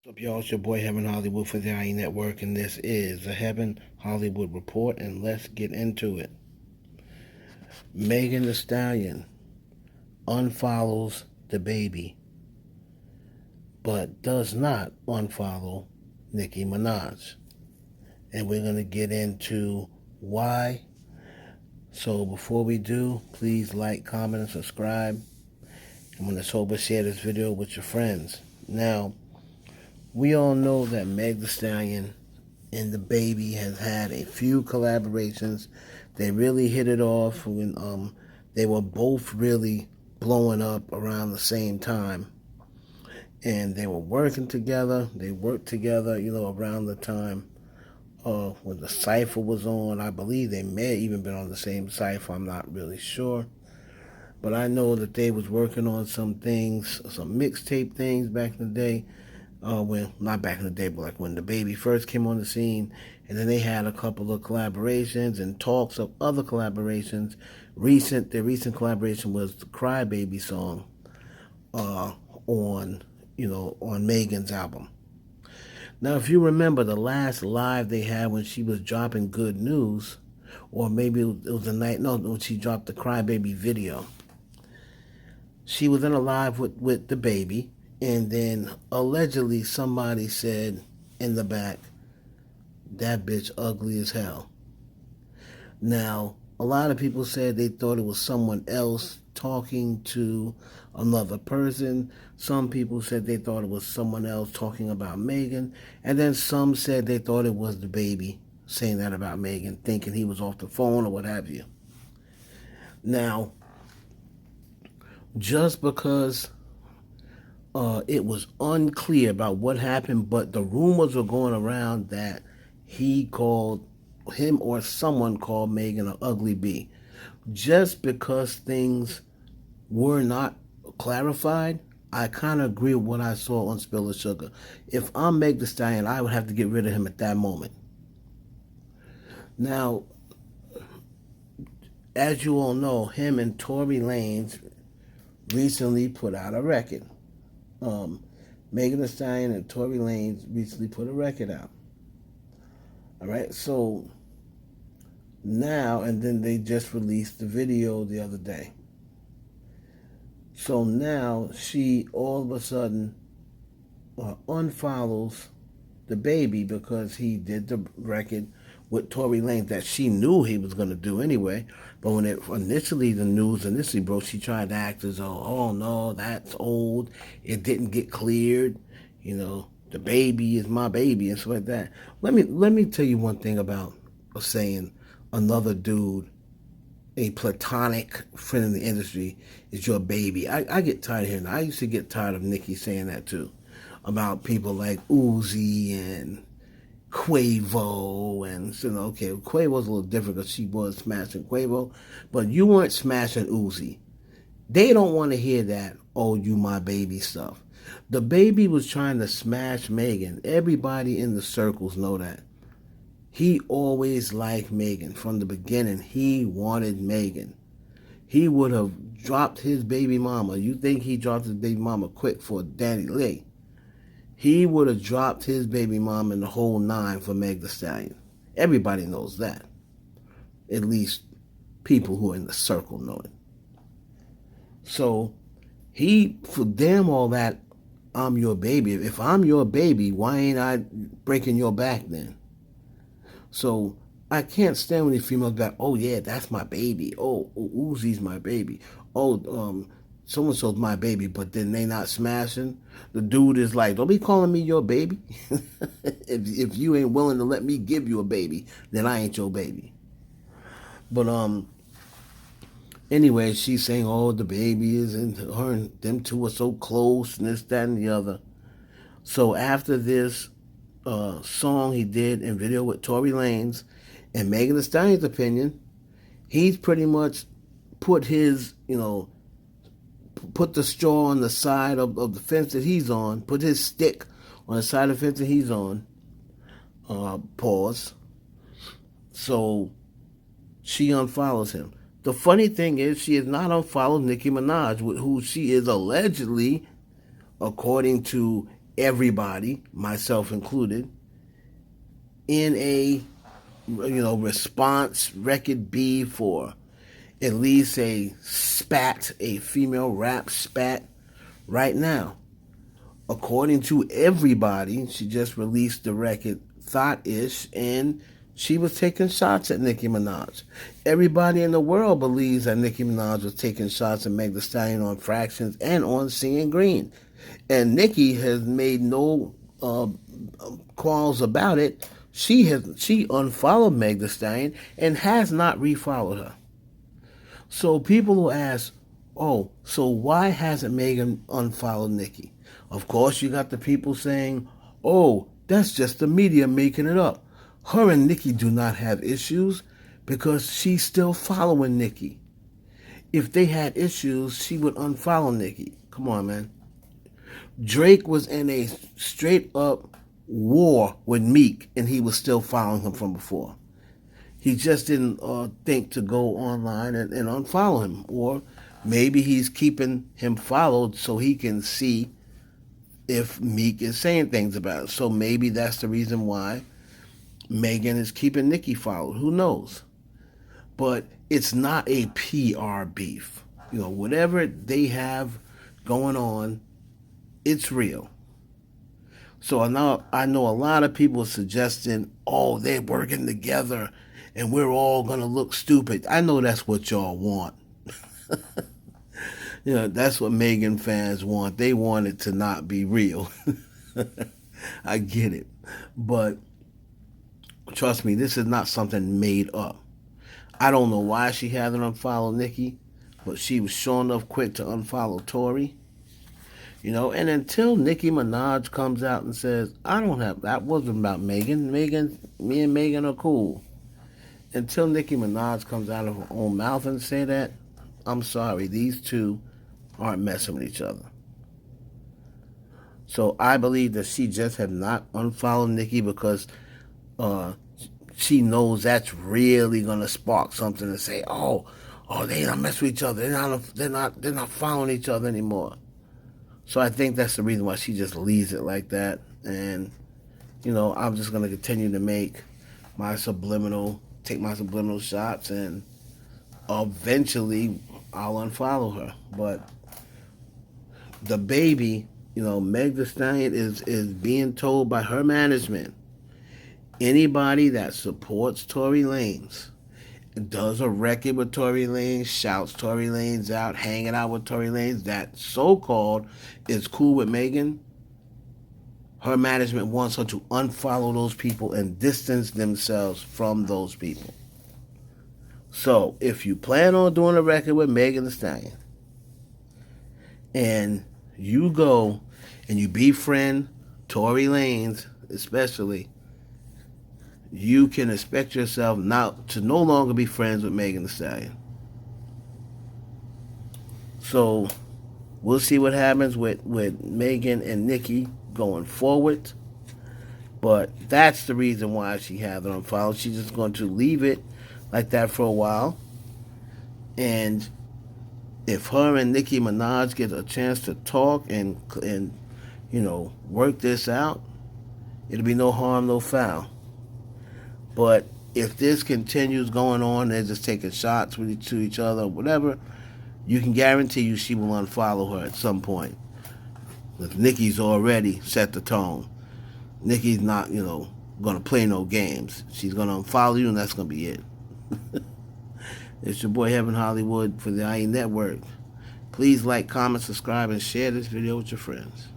What's up, y'all? It's your boy Heaven Hollywood for the IE Network, and this is the Heaven Hollywood Report, and let's get into it. Megan Thee Stallion unfollows DaBaby, but does not unfollow Nicki Minaj. And we're going to get into why. So before we do, please like, comment, and subscribe. And when it's over, share this video with your friends. Now, we all know that Meg Thee Stallion and DaBaby has had a few collaborations. They really hit it off when they were both really blowing up around the same time. And they were working together. They worked together, around the time when the Cypher was on. I believe they may have even been on the same Cypher. I'm not really sure. But I know that they was working on some things, some mixtape things back in the day. Well, not back in the day, but like when DaBaby first came on the scene, and then they had a couple of collaborations and talks of other collaborations. Their recent collaboration was the Crybaby song on Megan's album. Now, if you remember the last live they had when she was dropping Good News, or maybe it was the night, no, when she dropped the Crybaby video. She was in a live with DaBaby. And then allegedly somebody said in the back, that bitch ugly as hell. Now, a lot of people said they thought it was someone else talking to another person. Some people said they thought it was someone else talking about Megan. And then some said they thought it was DaBaby saying that about Megan, thinking he was off the phone or what have you. Now, just because it was unclear about what happened, but the rumors were going around that he called him or someone called Megan an ugly bee. Just because things were not clarified, I kind of agree with what I saw on Spill the Sugar. If I'm Meg Thee Stallion, I would have to get rid of him at that moment. Now, as you all know, him and Tory Lanez recently put out a record. Megan Thee Stallion and Tory Lanez recently put a record out. All right, so now, and then they just released the video the other day. So now she all of a sudden unfollows DaBaby because he did the record with Tory Lanez that she knew he was going to do anyway. But when the news initially broke, she tried to act as though, oh no, that's old. It didn't get cleared. DaBaby is my baby and stuff like that. Let me tell you one thing about saying another dude, a platonic friend in the industry, is your baby. I get tired of hearing that. I used to get tired of Nicki saying that too, about people like Uzi and Quavo, and okay, Quavo's a little different because she was smashing Quavo, but you weren't smashing Uzi. They don't want to hear that, oh, you my baby stuff. DaBaby was trying to smash Megan. Everybody in the circles know that. He always liked Megan. From the beginning, he wanted Megan. He would have dropped his baby mama. You think he dropped his baby mama quick for Danny Lee? He would have dropped his baby mom in the whole nine for Meg Thee Stallion. Everybody knows that. At least people who are in the circle know it. So for damn all that, I'm your baby. If I'm your baby, why ain't I breaking your back then? So I can't stand when these females back, oh yeah, that's my baby. Oh, Uzi's my baby. Oh, so-and-so's my baby, but then they not smashing. The dude is like, don't be calling me your baby. if you ain't willing to let me give you a baby, then I ain't your baby. But anyway, she's saying, oh, DaBaby is, and her and them two are so close, and this, that, and the other. So after this song he did and video with Tory Lanez, and Megan Thee Stallion's opinion, he's pretty much put his, put the straw on the side of the fence that he's on, put his stick on the side of the fence that he's on, pause. So she unfollows him. The funny thing is she has not unfollowed Nicki Minaj, who she is allegedly, according to everybody, myself included, in a response record B for at least a spat, a female rap spat right now. According to everybody, she just released the record Thought-ish, and she was taking shots at Nicki Minaj. Everybody in the world believes that Nicki Minaj was taking shots at Meg Thee Stallion on Fractions and on Seeing Green. And Nicki has made no qualms about it. She unfollowed Meg Thee Stallion and has not refollowed her. So people will ask, oh, so why hasn't Megan unfollowed Nicki? Of course, you got the people saying, oh, that's just the media making it up. Her and Nicki do not have issues because she's still following Nicki. If they had issues, she would unfollow Nicki. Come on, man. Drake was in a straight up war with Meek, and he was still following him from before. He just didn't think to go online and unfollow him. Or maybe he's keeping him followed so he can see if Meek is saying things about it. So maybe that's the reason why Megan is keeping Nicki followed. Who knows? But it's not a PR beef. Whatever they have going on, it's real. So I know a lot of people suggesting, oh, they're working together and we're all going to look stupid. I know that's what y'all want. That's what Megan fans want. They want it to not be real. I get it. But trust me, this is not something made up. I don't know why she hasn't unfollowed Nicki, but she was sure enough quick to unfollow Tory. And until Nicki Minaj comes out and says, that wasn't about Megan. Me and Megan are cool. Until Nicki Minaj comes out of her own mouth and say that, I'm sorry, these two aren't messing with each other. So I believe that she just have not unfollowed Nicki because she knows that's really gonna spark something to say, oh, they don't mess with each other. They're not following each other anymore. So I think that's the reason why she just leaves it like that. And I'm just gonna continue to take my subliminal shots, and eventually I'll unfollow her. But DaBaby, Meg Thee Stallion is being told by her management, anybody that supports Tory Lanez, does a record with Tory Lanez, shouts Tory Lanez out, hanging out with Tory Lanez, that so-called is cool with Megan, her management wants her to unfollow those people and distance themselves from those people. So if you plan on doing a record with Megan Thee Stallion, and you go and you befriend Tory Lanez, especially, you can expect yourself to no longer be friends with Megan Thee Stallion. So we'll see what happens with Megan and Nicki going forward. But that's the reason why she has it unfollowed. She's just going to leave it like that for a while. And if her and Nicki Minaj get a chance to talk and work this out, it'll be no harm, no foul. But if this continues going on, they're just taking shots to each other or whatever, you can guarantee you she will unfollow her at some point. Because Nicki's already set the tone. Nicki's not, going to play no games. She's going to unfollow you, and that's going to be it. It's your boy Heaven Hollywood for the IE Network. Please like, comment, subscribe, and share this video with your friends.